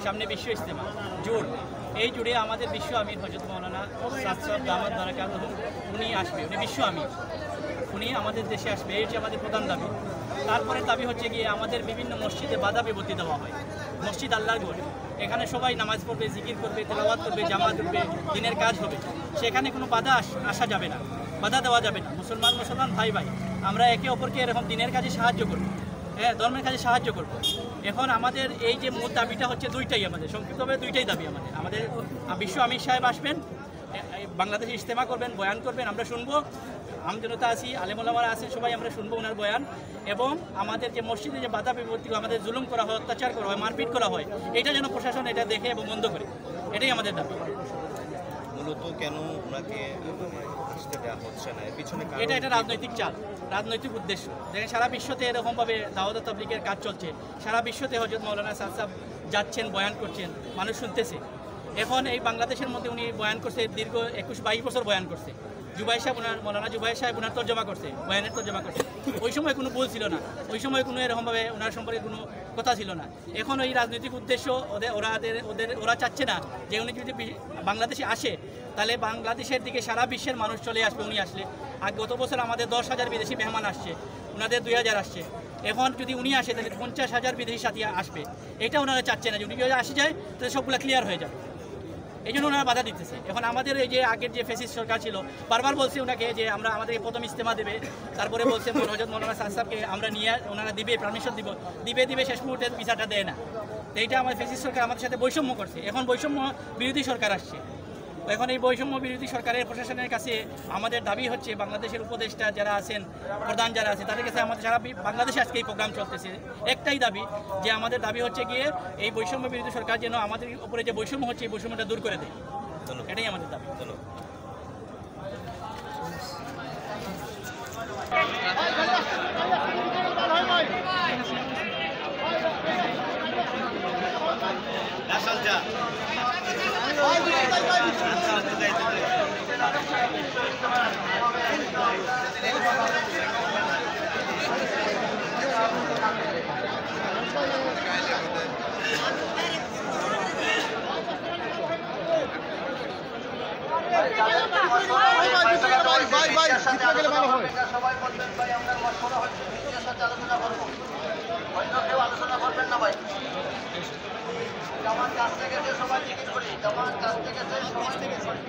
সামনে বিশ্ব ইজতেমা জোর, এই জুড়ে আমাদের বিশ্ব আমির হযরত মাওলানা সাদ সাহেব দামাত বারাকাতুহু উনি আসবে, উনি বিশ্ব আমির, উনি আমাদের দেশে আসবে, এই হচ্ছে আমাদের প্রধান দাবি। তারপরে দাবি হচ্ছে গিয়ে আমাদের বিভিন্ন মসজিদে বাধা বিপত্তি দেওয়া হয়। মসজিদ আল্লাহর ঘর, এখানে সবাই নামাজ পড়বে, জিকির করবে, তেলাওয়াত করবে, জামাত করবে, দিনের কাজ হবে, সেখানে কোনো বাধা আসা যাবে না, বাধা দেওয়া যাবে না। মুসলমান ভাই ভাই আমরা একে অপরকে এরকম দিনের কাজে সাহায্য করব, হ্যাঁ ধর্মের কাজে সাহায্য করব। এখন আমাদের এই যে মূল দাবিটা হচ্ছে দুইটাই, আমাদের সংক্ষিপ্তভাবে দুইটাই দাবি। আমাদের বিশ্ব আমির সাহেব আসবেন, বাংলাদেশে ইজতেমা করবেন, বয়ান করবেন, আমরা শুনবো, আমজনতা আছি, আলেমুলামারা আছে, সবাই আমরা শুনবো ওনার বয়ান। এবং আমাদের যে মসজিদে যে বাধা বিপত্তি, আমাদের জুলুম করা হয়, অত্যাচার করা হয়, মারপিট করা হয়, এটা যেন প্রশাসন এটা দেখে এবং বন্ধ করে, এটাই আমাদের দাবি। মূলত কেন ওনাকে আসতে দেওয়া হচ্ছে না, এর পিছনে এটা রাজনৈতিক চাল, রাজনৈতিক উদ্দেশ্য। দেখেন সারা বিশ্বতে এরকমভাবে দাওয়াত তাবলীগের কাজ চলছে, সারা বিশ্বতে হযরত মাওলানা সাদ সাহেব যাচ্ছেন, বয়ান করছেন, মানুষ শুনতেছে। এখন এই বাংলাদেশের মধ্যে উনি বয়ান করছে, দীর্ঘ 21-22 বছর বয়ান করছে। জুবাই সাহেব মৌলানা জুবাই সাহেব ওনার তর্জমা করছে, বয়ানের তর্জমা করছে। ওই সময় কোনো ভুল ছিল না, ওই সময় কোনো এরকমভাবে ওনার সম্পর্কে কোনো কথা ছিল না। এখন ওই রাজনৈতিক উদ্দেশ্য ওরা চাচ্ছে না যে উনি যদি বাংলাদেশে আসে তাহলে বাংলাদেশের দিকে সারা বিশ্বের মানুষ চলে আসবে উনি আসলে। আর গত বছর আমাদের 10,000 বিদেশি মেহমান আসছে, ওনাদের 2,000 আসছে। এখন যদি উনি আসে তাহলে 50,000 বিদেশি সাথী আসবে, এটা ওনারা চাচ্ছে না। যদি উনি আসে যায় তাহলে সবগুলো ক্লিয়ার হয়ে যাবে, এই জন্য ওনারা বাধা দিতেছে। এখন আমাদের এই যে আগের যে ফ্যাসিস্ট সরকার ছিল বারবার বলছে ওনাকে যে আমাদেরকে প্রথম ইজতেমা দেবে, তারপরে বলছে হযরত মাওলানা সাদ সাহেবকে আমরা নিয়ে ওনারা দিবে, পারমিশন দিবে, শেষ মুহূর্তে ভিসাটা দেয় না। তো এইটা আমাদের ফ্যাসিস্ট সরকার আমাদের সাথে বৈষম্য করছে। এখন বৈষম্য বিরোধী সরকার আসছে, এখন এই বৈষম্য বিরোধী সরকারের প্রশাসনের কাছে আমাদের দাবি হচ্ছে, বাংলাদেশের উপদেষ্টা যারা আছেন, প্রধান যারা আছে, তাদের কাছে আমাদের সারা বাংলাদেশে আজকে এই প্রোগ্রাম চলতেছে, একটাই দাবি যে আমাদের দাবি হচ্ছে গিয়ে এই বৈষম্য বিরোধী সরকার যেন আমাদের উপরে যে বৈষম্য হচ্ছে এই বৈষম্যটা দূর করে দেয়, এটাই আমাদের দাবি। সবাই বলবেন ভাই আমরা মশলা হচ্ছে আলোচনা করবো, অন্য কেউ আলোচনা করবেন না ভাই। জামাত কাছ থেকে সবাই জিজ্ঞেস করি, জামাত কাছ থেকে সবাই জিজ্ঞেস করি।